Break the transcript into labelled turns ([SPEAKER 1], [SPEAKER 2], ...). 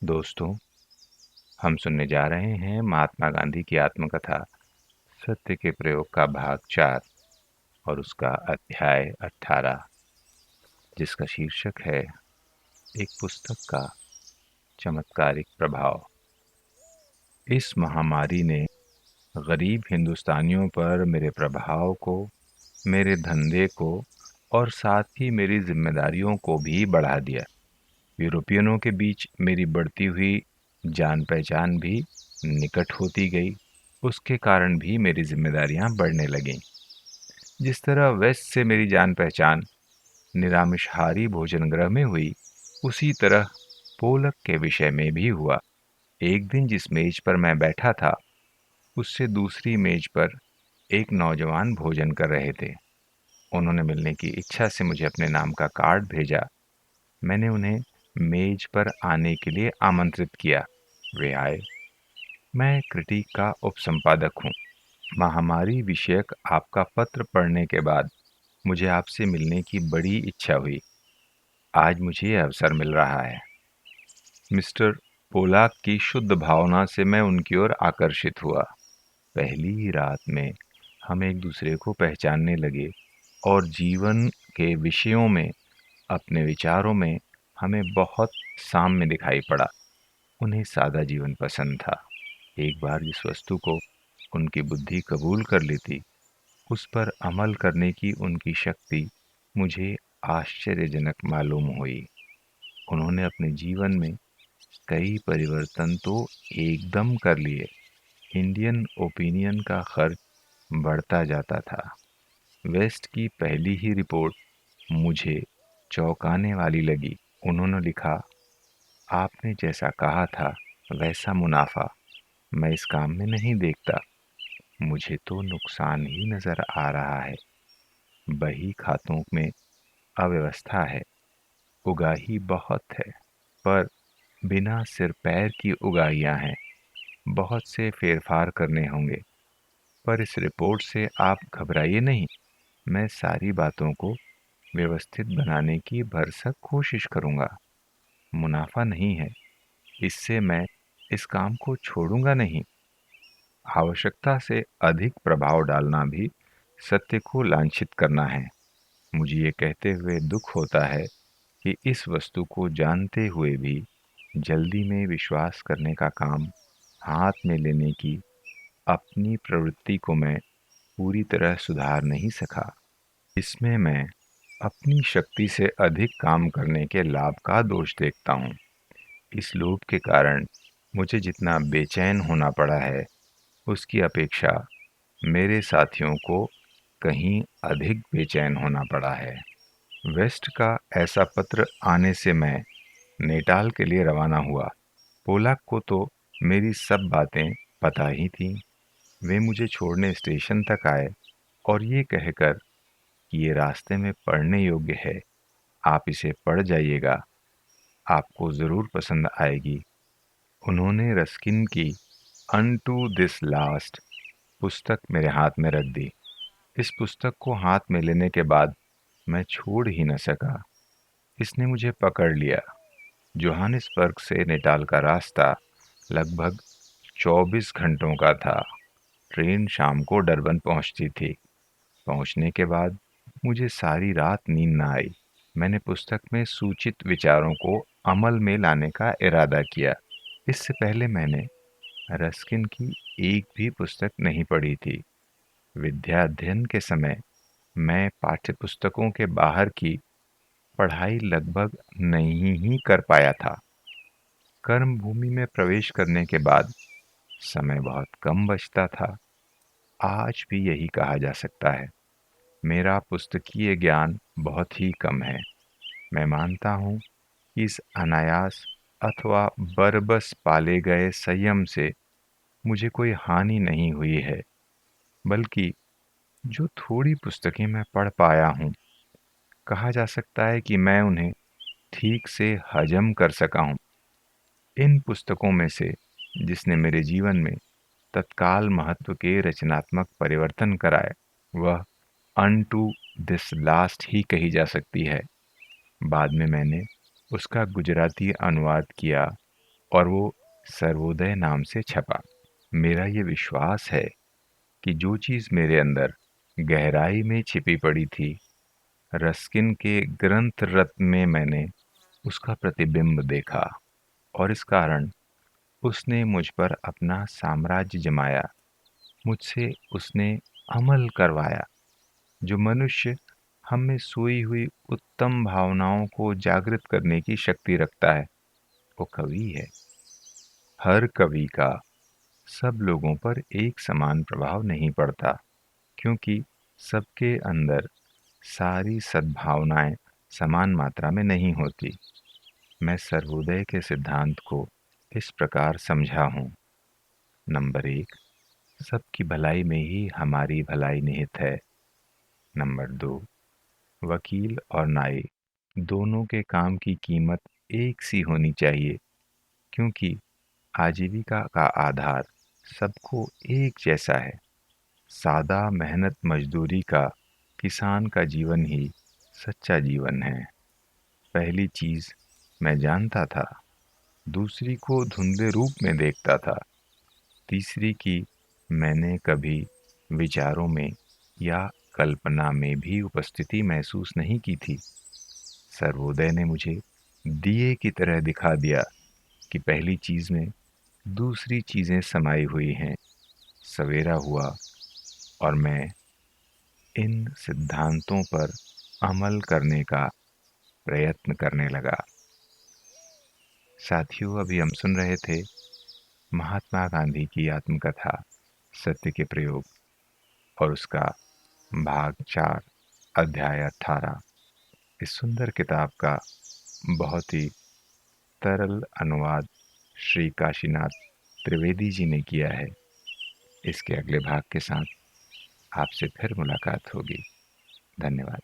[SPEAKER 1] दोस्तों, हम सुनने जा रहे हैं महात्मा गांधी की आत्मकथा सत्य के प्रयोग का भाग 4 और उसका अध्याय 18, जिसका शीर्षक है एक पुस्तक का चमत्कारिक प्रभाव। इस महामारी ने गरीब हिंदुस्तानियों पर मेरे प्रभाव को, मेरे धंधे को और साथ ही मेरी जिम्मेदारियों को भी बढ़ा दिया। यूरोपियनों के बीच मेरी बढ़ती हुई जान पहचान भी निकट होती गई। उसके कारण भी मेरी जिम्मेदारियां बढ़ने लगीं। जिस तरह वेस्ट से मेरी जान पहचान निरामिषहारी भोजन गृह में हुई, उसी तरह पोलक के विषय में भी हुआ। एक दिन जिस मेज पर मैं बैठा था, उससे दूसरी मेज पर एक नौजवान भोजन कर रहे थे। उन्होंने मिलने की इच्छा से मुझे अपने नाम का कार्ड भेजा। मैंने उन्हें मेज पर आने के लिए आमंत्रित किया। वे आए। मैं क्रिटिक का उपसंपादक हूँ। महामारी विषयक आपका पत्र पढ़ने के बाद मुझे आपसे मिलने की बड़ी इच्छा हुई। आज मुझे यह अवसर मिल रहा है। मिस्टर पोलाक की शुद्ध भावना से मैं उनकी ओर आकर्षित हुआ। पहली ही रात में हम एक दूसरे को पहचानने लगे और जीवन के विषयों में, अपने विचारों में हमें बहुत साम्य दिखाई पड़ा। उन्हें सादा जीवन पसंद था। एक बार जिस वस्तु को उनकी बुद्धि कबूल कर लेती, उस पर अमल करने की उनकी शक्ति मुझे आश्चर्यजनक मालूम हुई। उन्होंने अपने जीवन में कई परिवर्तन तो एकदम कर लिए। इंडियन ओपिनियन का खर्च बढ़ता जाता था। वेस्ट की पहली ही रिपोर्ट मुझे चौंकाने वाली लगी। उन्होंने लिखा, आपने जैसा कहा था वैसा मुनाफा मैं इस काम में नहीं देखता। मुझे तो नुकसान ही नजर आ रहा है। बही खातों में अव्यवस्था है, उगाही बहुत है, पर बिना सिर पैर की उगाहियां हैं। बहुत से फेरफार करने होंगे, पर इस रिपोर्ट से आप घबराइए नहीं। मैं सारी बातों को व्यवस्थित बनाने की भरसक कोशिश करूंगा। मुनाफा नहीं है, इससे मैं इस काम को छोड़ूंगा नहीं। आवश्यकता से अधिक प्रभाव डालना भी सत्य को लांछित करना है। मुझे ये कहते हुए दुख होता है कि इस वस्तु को जानते हुए भी जल्दी में विश्वास करने का काम हाथ में लेने की अपनी प्रवृत्ति को मैं पूरी तरह सुधार नहीं सका। इसमें मैं अपनी शक्ति से अधिक काम करने के लाभ का दोष देखता हूँ। इस लोभ के कारण मुझे जितना बेचैन होना पड़ा है, उसकी अपेक्षा मेरे साथियों को कहीं अधिक बेचैन होना पड़ा है। वेस्ट का ऐसा पत्र आने से मैं नेटाल के लिए रवाना हुआ। पोलाक को तो मेरी सब बातें पता ही थीं। वे मुझे छोड़ने स्टेशन तक आए और ये कहकर कि ये रास्ते में पढ़ने योग्य है, आप इसे पढ़ जाइएगा, आपको ज़रूर पसंद आएगी। उन्होंने रस्किन की अनटू दिस लास्ट पुस्तक मेरे हाथ में रख दी। इस पुस्तक को हाथ में लेने के बाद मैं छोड़ ही न सका। इसने मुझे पकड़ लिया। जोहानिसबर्ग से नेटाल का रास्ता लगभग 24 घंटों का था। ट्रेन शाम को डरबन पहुंचती थी। पहुंचने के बाद मुझे सारी रात नींद न आई। मैंने पुस्तक में सूचित विचारों को अमल में लाने का इरादा किया। इससे पहले मैंने रस्किन की एक भी पुस्तक नहीं पढ़ी थी। विद्या अध्ययन के समय मैं पाठ्य पुस्तकों के बाहर की पढ़ाई लगभग नहीं ही कर पाया था। कर्म भूमि में प्रवेश करने के बाद समय बहुत कम बचता था। आज भी यही कहा जा सकता है। मेरा पुस्तकीय ज्ञान बहुत ही कम है। मैं मानता हूँ कि इस अनायास अथवा बरबस पाले गए संयम से मुझे कोई हानि नहीं हुई है, बल्कि जो थोड़ी पुस्तकें मैं पढ़ पाया हूँ, कहा जा सकता है कि मैं उन्हें ठीक से हजम कर सका हूँ। इन पुस्तकों में से जिसने मेरे जीवन में तत्काल महत्व के रचनात्मक परिवर्तन कराए, वह अनटू दिस लास्ट ही कही जा सकती है। बाद में मैंने उसका गुजराती अनुवाद किया और वो सर्वोदय नाम से छपा। मेरा ये विश्वास है कि जो चीज़ मेरे अंदर गहराई में छिपी पड़ी थी, रस्किन के ग्रंथ रत्न में मैंने उसका प्रतिबिंब देखा, और इस कारण उसने मुझ पर अपना साम्राज्य जमाया। मुझसे उसने अमल करवाया। जो मनुष्य हम में सोई हुई उत्तम भावनाओं को जागृत करने की शक्ति रखता है, वो कवि है। हर कवि का सब लोगों पर एक समान प्रभाव नहीं पड़ता, क्योंकि सबके अंदर सारी सद्भावनाएं समान मात्रा में नहीं होती। मैं सर्वोदय के सिद्धांत को इस प्रकार समझा हूँ। नंबर 1, सबकी भलाई में ही हमारी भलाई निहित है। नंबर 2, वकील और नाई दोनों के काम की कीमत एक सी होनी चाहिए, क्योंकि आजीविका का आधार सबको एक जैसा है। सादा मेहनत मजदूरी का किसान का जीवन ही सच्चा जीवन है। पहली चीज मैं जानता था, दूसरी को धुंधले रूप में देखता था, तीसरी की मैंने कभी विचारों में या कल्पना में भी उपस्थिति महसूस नहीं की थी। सर्वोदय ने मुझे दिए की तरह दिखा दिया कि पहली चीज में दूसरी चीजें समाई हुई हैं। सवेरा हुआ और मैं इन सिद्धांतों पर अमल करने का प्रयत्न करने लगा। साथियों, अभी हम सुन रहे थे महात्मा गांधी की आत्मकथा सत्य के प्रयोग, और उसका भाग 4 अध्याय 18। इस सुंदर किताब का बहुत ही सरल अनुवाद श्री काशीनाथ त्रिवेदी जी ने किया है। इसके अगले भाग के साथ आपसे फिर मुलाकात होगी। धन्यवाद।